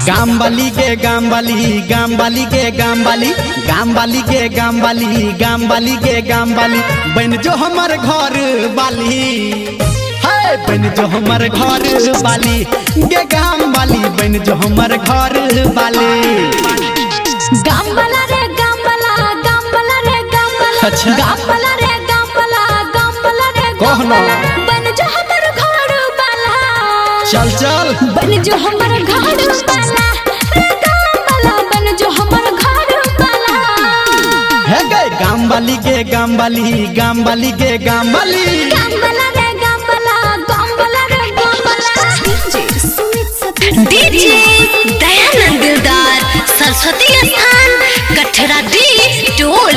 गामवाली के गामवाली गामवाली के गामवाली गामवाली के गामवाली गामवाली के गामवाली बन जो हमर घर वाली है बन जो हमर घर वाली गे गामवाली बन जो हमर घर वाली गामवाला रे गामवाला गामवाला रे गामवाला अच्छा गामवाला रे गामवाला गामवाला रे कहना बन जो हमर घर वाला चल चल बन जो हमर घर वाला रे गामवाला बन जो हमर घर वाला है गे गामवाली के गामवाली गामवाली के गामवाली गामवाला रे गामवाला गामवाला रे गामवाला डीजे दयानंद दिलदार सरस्वती स्थान कठरा दी टोल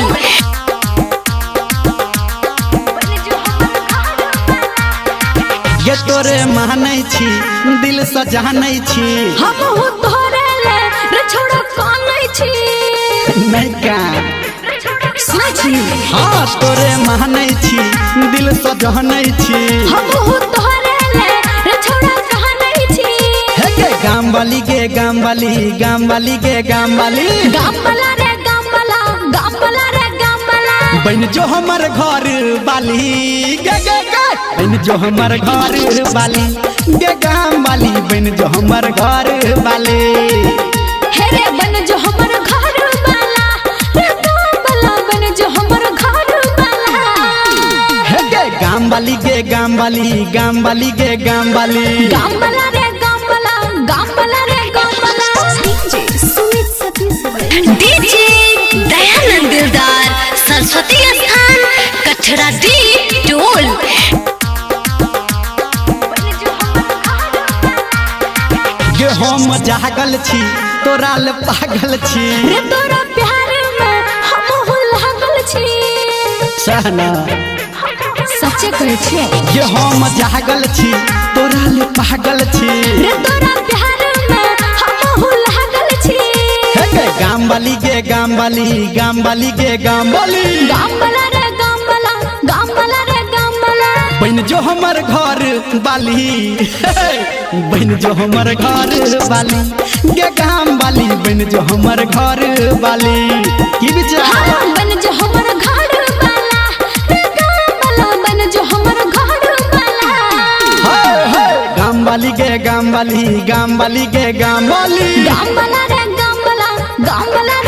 ये तोरे मानै छी दिल से जानै छी हम हो तोरे ले रे छोड़ कानै छी नहीं का सुनै छी हाँ तोरे मानै छी दिल से जानै छी हम हो तोरे ले रे छोड़ कानै छी हे गे गामवाली के गामवाली गामवाली के गामवाली गामवाला रे गामवाला गामवाला रे गामवाला बन जो हमर घर वाली गे गे गे बन जो हमर घर वाली गे गामवाली बन जो हमर घर वाली हे रे बन जो हमर घर वाला रे गामवाला बन जो हमर घर वाला हे गे गामवाली के गामवाली गामवाली के गामवाली गामवाला रे गामवाला गामवाला रे गामवाला डीजे दयानंद दिलदार सरस्वती स्थान कठरा दी टोल गे हम जागल छी तोरा ले पागल छी रे तोरा प्यार में हम हो लागल छी सहना सच्चे कहै छी गे हम जागल छी तोरा ले पागल छी रे तोरा प्यार में हम हो लागल छी हे गे गामवाली के गामवाली गामवाली के गामवाली गामवाला रे गामवाला गामवाला रे गामवाला बन जो हमर घर वाली बन जो हमर घर वाली गे गामवाली बन जो हमर घर वाली की विचार हाँ, बन जो हमर घर वाला रे गामवाला बन जो हमर घर वाला हाय हाय गामवाली के गामवाली गामवाली के गामवाली गामवाला रे गामवाला गामवाला